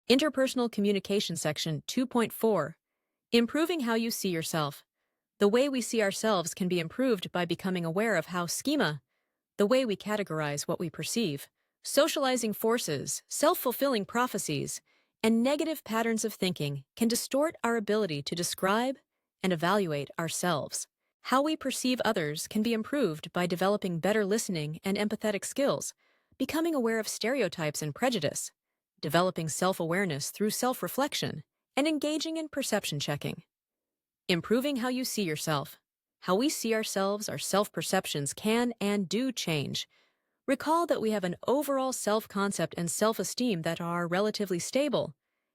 Interpersonal Communication Section 2.4. Improving how you see yourself. The way we see ourselves can be improved by becoming aware of how schema, the way we categorize what we perceive, socializing forces, self-fulfilling prophecies, and negative patterns of thinking can distort our ability to describe and evaluate ourselves. How we perceive others can be improved by developing better listening and empathetic skills, becoming aware of stereotypes and prejudice, developing self-awareness through self-reflection, and engaging in perception checking. Improving how you see yourself. How we see ourselves, our self-perceptions can and do change. Recall that we have an overall self-concept and self-esteem that are relatively stable,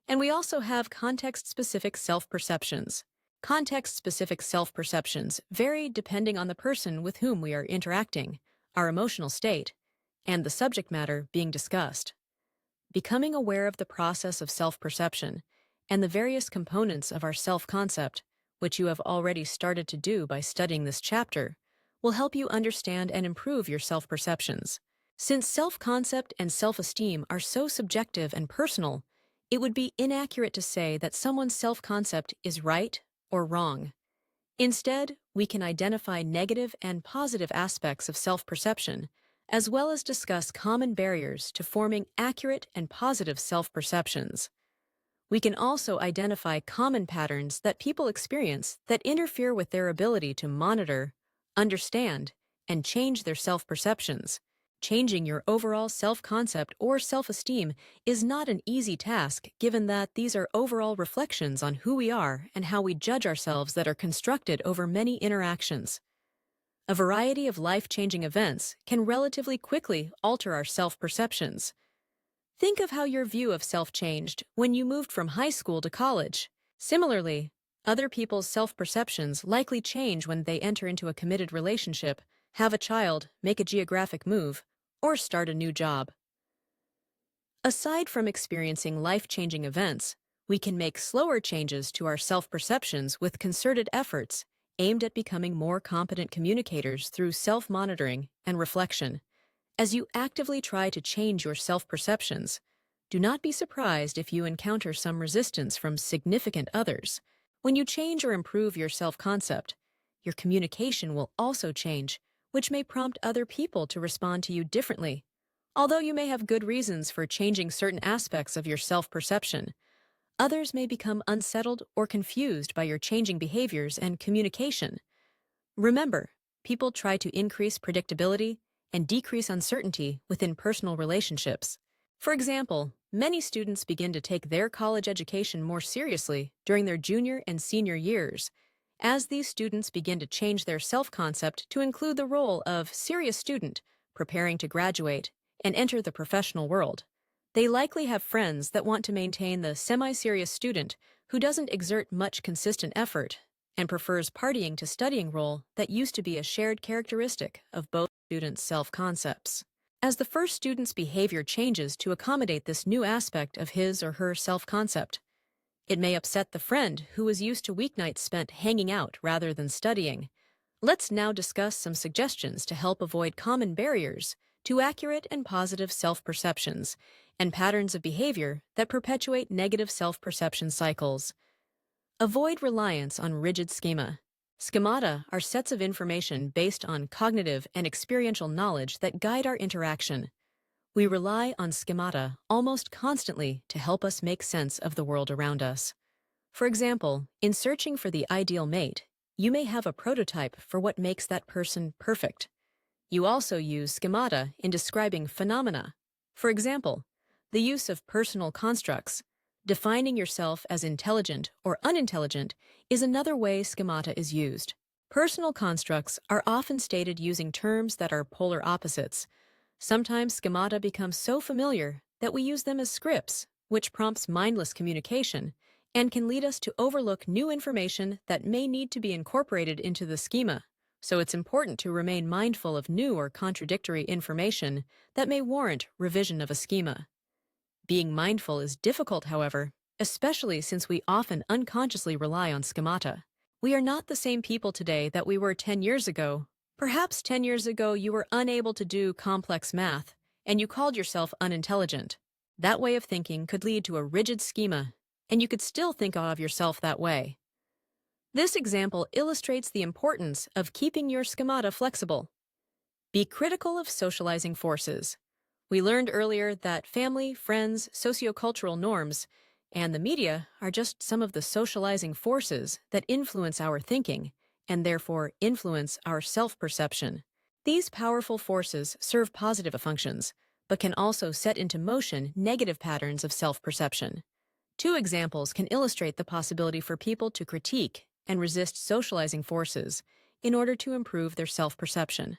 and we also have context-specific self-perceptions. Context-specific self-perceptions vary depending on the person with whom we are interacting, our emotional state, and the subject matter being discussed. Becoming aware of the process of self-perception and the various components of our self-concept, which you have already started to do by studying this chapter, will help you understand and improve your self-perceptions. Since self-concept and self-esteem are so subjective and personal, it would be inaccurate to say that someone's self-concept is right or wrong. Instead, we can identify negative and positive aspects of self-perception, as well as discuss common barriers to forming accurate and positive self-perceptions. We can also identify common patterns that people experience that interfere with their ability to monitor, understand, and change their self-perceptions. Changing your overall self-concept or self-esteem is not an easy task, given that these are overall reflections on who we are and how we judge ourselves that are constructed over many interactions. A variety of life-changing events can relatively quickly alter our self-perceptions. Think of how your view of self changed when you moved from high school to college. Similarly, other people's self-perceptions likely change when they enter into a committed relationship, have a child, make a geographic move, or start a new job. Aside from experiencing life-changing events, we can make slower changes to our self-perceptions with concerted efforts aimed at becoming more competent communicators through self-monitoring and reflection. As you actively try to change your self-perceptions, do not be surprised if you encounter some resistance from significant others. When you change or improve your self-concept, your communication will also change, which may prompt other people to respond to you differently. Although you may have good reasons for changing certain aspects of your self-perception, others may become unsettled or confused by your changing behaviors and communication. Remember, people try to increase predictability and decrease uncertainty within personal relationships. For example, many students begin to take their college education more seriously during their junior and senior years. As these students begin to change their self-concept to include the role of serious student, preparing to graduate and enter the professional world, they likely have friends that want to maintain the semi-serious student who doesn't exert much consistent effort and prefers partying to studying role that used to be a shared characteristic of both students' self-concepts. As the first student's behavior changes to accommodate this new aspect of his or her self-concept, it may upset the friend who was used to weeknights spent hanging out rather than studying. Let's now discuss some suggestions to help avoid common barriers to accurate and positive self-perceptions and patterns of behavior that perpetuate negative self-perception cycles. Avoid reliance on rigid schema. Schemata are sets of information based on cognitive and experiential knowledge that guide our interaction. We rely on schemata almost constantly to help us make sense of the world around us. For example, in searching for the ideal mate, you may have a prototype for what makes that person perfect. You also use schemata in describing phenomena. For example, the use of personal constructs. Defining yourself as intelligent or unintelligent is another way schemata is used. Personal constructs are often stated using terms that are polar opposites. Sometimes schemata become so familiar that we use them as scripts, which prompts mindless communication and can lead us to overlook new information that may need to be incorporated into the schema. So it's important to remain mindful of new or contradictory information that may warrant revision of a schema. Being mindful is difficult, however, especially since we often unconsciously rely on schemata. We are not the same people today that we were 10 years ago. Perhaps 10 years ago you were unable to do complex math, and you called yourself unintelligent. That way of thinking could lead to a rigid schema, and you could still think of yourself that way. This example illustrates the importance of keeping your schemata flexible. Be critical of socializing forces. We learned earlier that family, friends, sociocultural norms, and the media are just some of the socializing forces that influence our thinking and therefore influence our self-perception. These powerful forces serve positive functions, but can also set into motion negative patterns of self-perception. Two examples can illustrate the possibility for people to critique and resist socializing forces in order to improve their self-perception.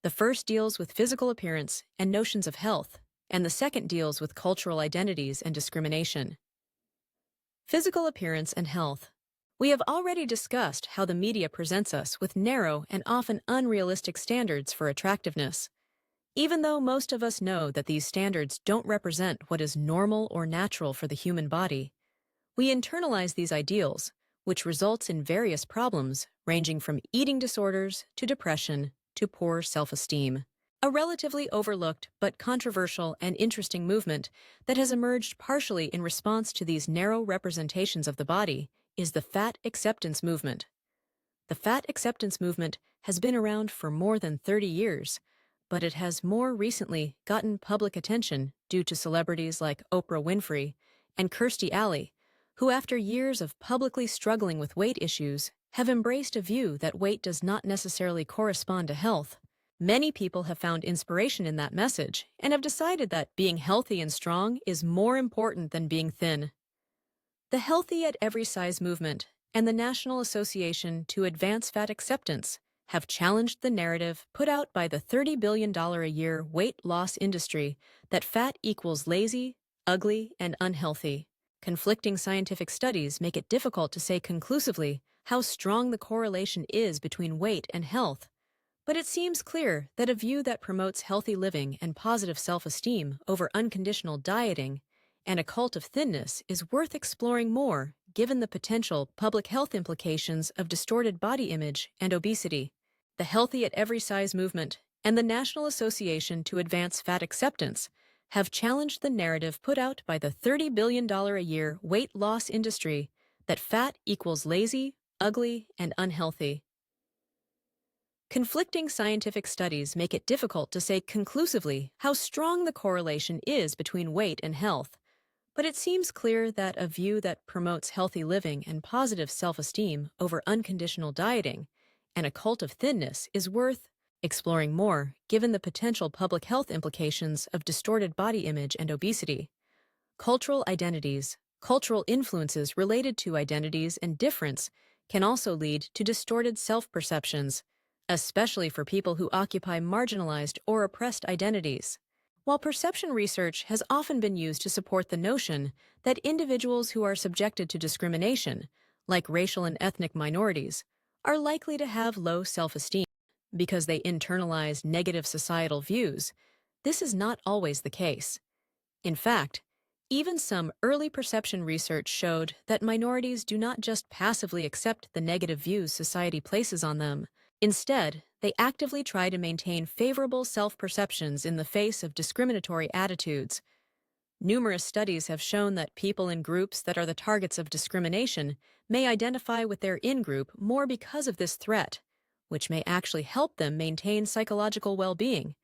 The first deals with physical appearance and notions of health, and the second deals with cultural identities and discrimination. Physical appearance and health. We have already discussed how the media presents us with narrow and often unrealistic standards for attractiveness. Even though most of us know that these standards don't represent what is normal or natural for the human body, we internalize these ideals, which results in various problems ranging from eating disorders to depression to poor self-esteem. A relatively overlooked but controversial and interesting movement that has emerged partially in response to these narrow representations of the body is the fat acceptance movement. The fat acceptance movement has been around for more than 30 years, but it has more recently gotten public attention due to celebrities like Oprah Winfrey and Kirstie Alley, who after years of publicly struggling with weight issues have embraced a view that weight does not necessarily correspond to health. Many people have found inspiration in that message and have decided that being healthy and strong is more important than being thin. The Healthy at Every Size movement and the National Association to Advance Fat Acceptance have challenged the narrative put out by the $30 billion a year weight loss industry that fat equals lazy, ugly, and unhealthy. Conflicting scientific studies make it difficult to say conclusively how strong the correlation is between weight and health, but it seems clear that a view that promotes healthy living and positive self-esteem over unconditional dieting and a cult of thinness is worth exploring more given the potential public health implications of distorted body image and obesity. The Healthy at Every Size movement and the National Association to Advance Fat Acceptance have challenged the narrative put out by the $30 billion a year weight loss industry that fat equals lazy, ugly, and unhealthy. Conflicting scientific studies make it difficult to say conclusively how strong the correlation is between weight and health, but it seems clear that a view that promotes healthy living and positive self-esteem over unconditional dieting and a cult of thinness is worth exploring more given the potential public health implications of distorted body image and obesity. Cultural identities, cultural influences related to identities and difference can also lead to distorted self-perceptions, especially for people who occupy marginalized or oppressed identities. While perception research has often been used to support the notion that individuals who are subjected to discrimination, like racial and ethnic minorities, are likely to have low self-esteem because they internalize negative societal views, this is not always the case. In fact, even some early perception research showed that minorities do not just passively accept the negative views society places on them. Instead, they actively try to maintain favorable self-perceptions in the face of discriminatory attitudes. Numerous studies have shown that people in groups that are the targets of discrimination may identify with their in-group more because of this threat, which may actually help them maintain psychological well-being.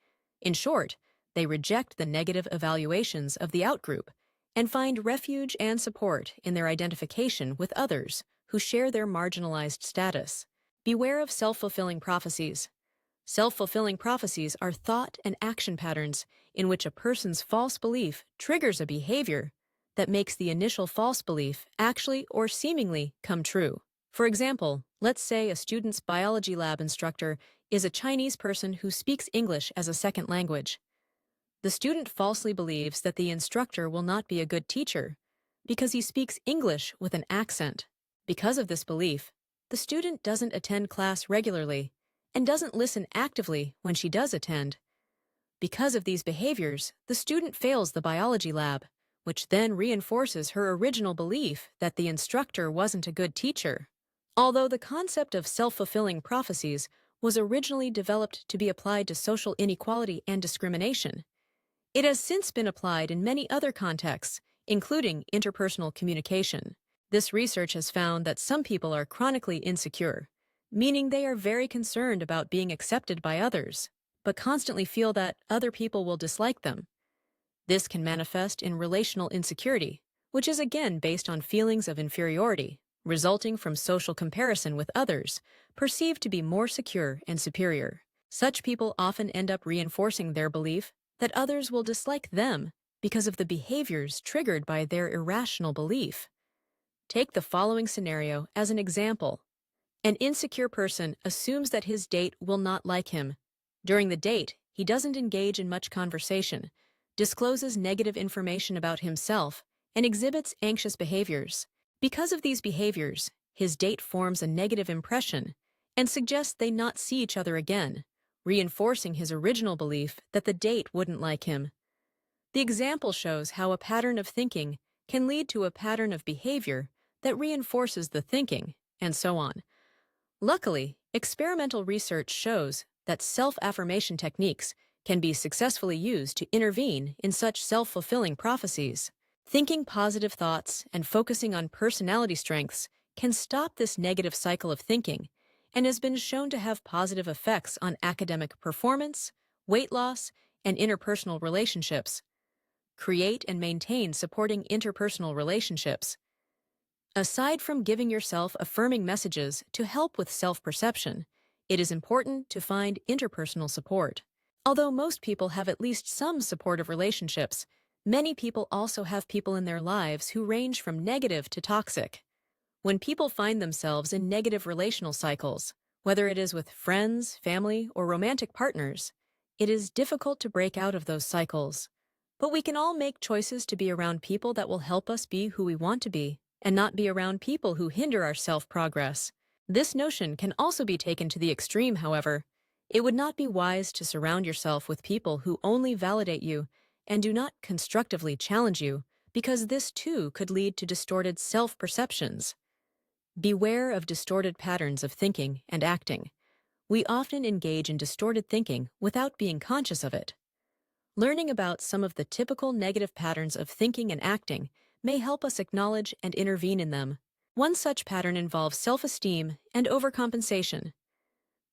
In short, they reject the negative evaluations of the out-group and find refuge and support in their identification with others who share their marginalized status. Beware of self-fulfilling prophecies. Self-fulfilling prophecies are thought and action patterns in which a person's false belief triggers a behavior that makes the initial false belief actually or seemingly come true. For example, let's say a student's biology lab instructor is a Chinese person who speaks English as a second language. The student falsely believes that the instructor will not be a good teacher because he speaks English with an accent. Because of this belief, the student doesn't attend class regularly and doesn't listen actively when she does attend. Because of these behaviors, the student fails the biology lab, which then reinforces her original belief that the instructor wasn't a good teacher. Although the concept of self-fulfilling prophecies was originally developed to be applied to social inequality and discrimination, It has since been applied in many other contexts, including interpersonal communication. This research has found that some people are chronically insecure, meaning they are very concerned about being accepted by others, but constantly feel that other people will dislike them. This can manifest in relational insecurity, which is again based on feelings of inferiority, resulting from social comparison with others, perceived to be more secure and superior. Such people often end up reinforcing their belief that others will dislike them because of the behaviors triggered by their irrational belief. Take the following scenario as an example. An insecure person assumes that his date will not like him. During the date, he doesn't engage in much conversation, discloses negative information about himself, and exhibits anxious behaviors. Because of these behaviors, his date forms a negative impression and suggests they not see each other again, reinforcing his original belief that the date wouldn't like him. The example shows how a pattern of thinking can lead to a pattern of behavior that reinforces the thinking, and so on. Luckily, experimental research shows that self-affirmation techniques can be successfully used to intervene in such self-fulfilling prophecies. Thinking positive thoughts and focusing on personality strengths can stop this negative cycle of thinking and has been shown to have positive effects on academic performance, weight loss, and interpersonal relationships. Create and maintain supporting interpersonal relationships. Aside from giving yourself affirming messages to help with self-perception, it is important to find interpersonal support. Although most people have at least some supportive relationships, many people also have people in their lives who range from negative to toxic. When people find themselves in negative relational cycles, whether it is with friends, family, or romantic partners, it is difficult to break out of those cycles. But we can all make choices to be around people that will help us be who we want to be, and not be around people who hinder our self-progress. This notion can also be taken to the extreme, however. It would not be wise to surround yourself with people who only validate you and do not constructively challenge you, because this too could lead to distorted self-perceptions. Beware of distorted patterns of thinking and acting. We often engage in distorted thinking without being conscious of it. Learning about some of the typical negative patterns of thinking and acting may help us acknowledge and intervene in them. One such pattern involves self-esteem and overcompensation.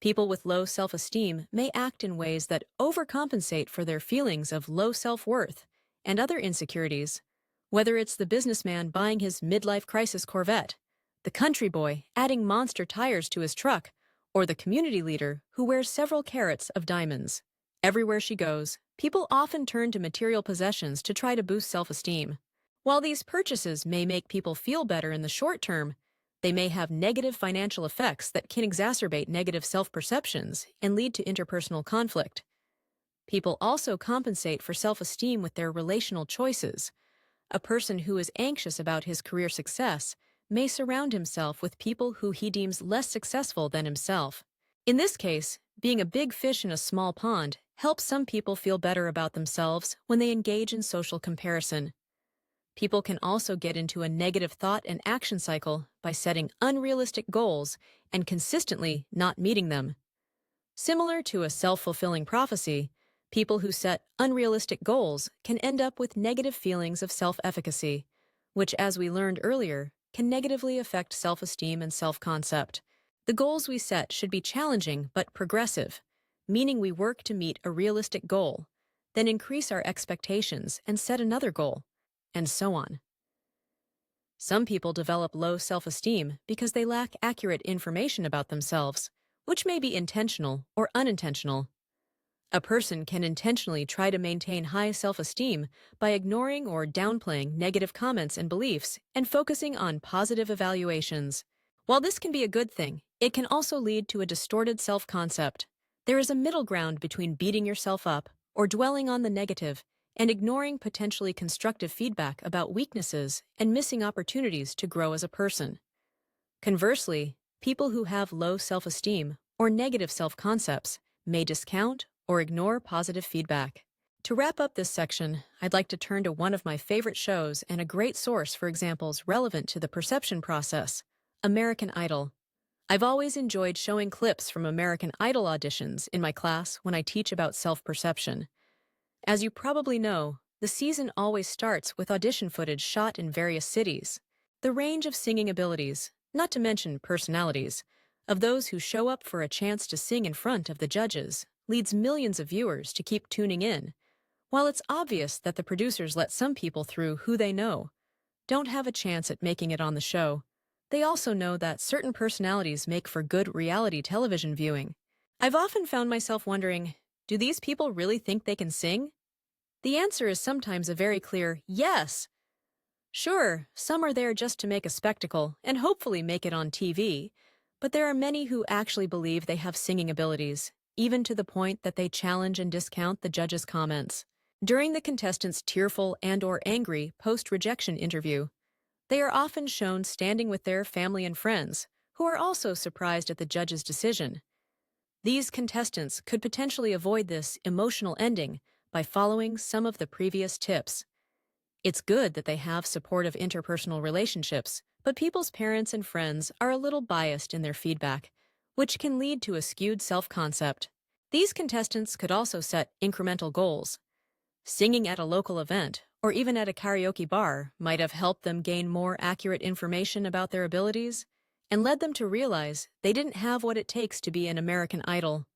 People with low self-esteem may act in ways that overcompensate for their feelings of low self-worth and other insecurities, whether it's the businessman buying his midlife crisis Corvette, the country boy adding monster tires to his truck, or the community leader who wears several carats of diamonds. Everywhere she goes, people often turn to material possessions to try to boost self-esteem. While these purchases may make people feel better in the short term, they may have negative financial effects that can exacerbate negative self-perceptions and lead to interpersonal conflict. People also compensate for self-esteem with their relational choices. A person who is anxious about his career success may surround himself with people who he deems less successful than himself. In this case, being a big fish in a small pond helps some people feel better about themselves when they engage in social comparison. People can also get into a negative thought and action cycle by setting unrealistic goals and consistently not meeting them. Similar to a self-fulfilling prophecy, people who set unrealistic goals can end up with negative feelings of self-efficacy, which, as we learned earlier, can negatively affect self-esteem and self-concept. The goals we set should be challenging but progressive, meaning we work to meet a realistic goal, then increase our expectations and set another goal, and so on. Some people develop low self-esteem because they lack accurate information about themselves, which may be intentional or unintentional. A person can intentionally try to maintain high self-esteem by ignoring or downplaying negative comments and beliefs and focusing on positive evaluations. While this can be a good thing, it can also lead to a distorted self-concept. There is a middle ground between beating yourself up or dwelling on the negative and ignoring potentially constructive feedback about weaknesses and missing opportunities to grow as a person. Conversely, people who have low self-esteem or negative self-concepts may discount or ignore positive feedback. To wrap up this section, I'd like to turn to one of my favorite shows and a great source for examples relevant to the perception process, American Idol. I've always enjoyed showing clips from American Idol auditions in my class when I teach about self-perception. As you probably know, the season always starts with audition footage shot in various cities. The range of singing abilities, not to mention personalities, of those who show up for a chance to sing in front of the judges leads millions of viewers to keep tuning in. While it's obvious that the producers let some people through who they know don't have a chance at making it on the show, they also know that certain personalities make for good reality television viewing. I've often found myself wondering, do these people really think they can sing? The answer is sometimes a very clear yes. Sure, some are there just to make a spectacle and hopefully make it on TV, but there are many who actually believe they have singing abilities, even to the point that they challenge and discount the judges' comments. During the contestants' tearful and/or angry post-rejection interview, they are often shown standing with their family and friends, who are also surprised at the judge's decision. These contestants could potentially avoid this emotional ending by following some of the previous tips. It's good that they have supportive interpersonal relationships, but people's parents and friends are a little biased in their feedback, which can lead to a skewed self-concept. These contestants could also set incremental goals. Singing at a local event, or even at a karaoke bar, might have helped them gain more accurate information about their abilities and led them to realize they didn't have what it takes to be an American Idol.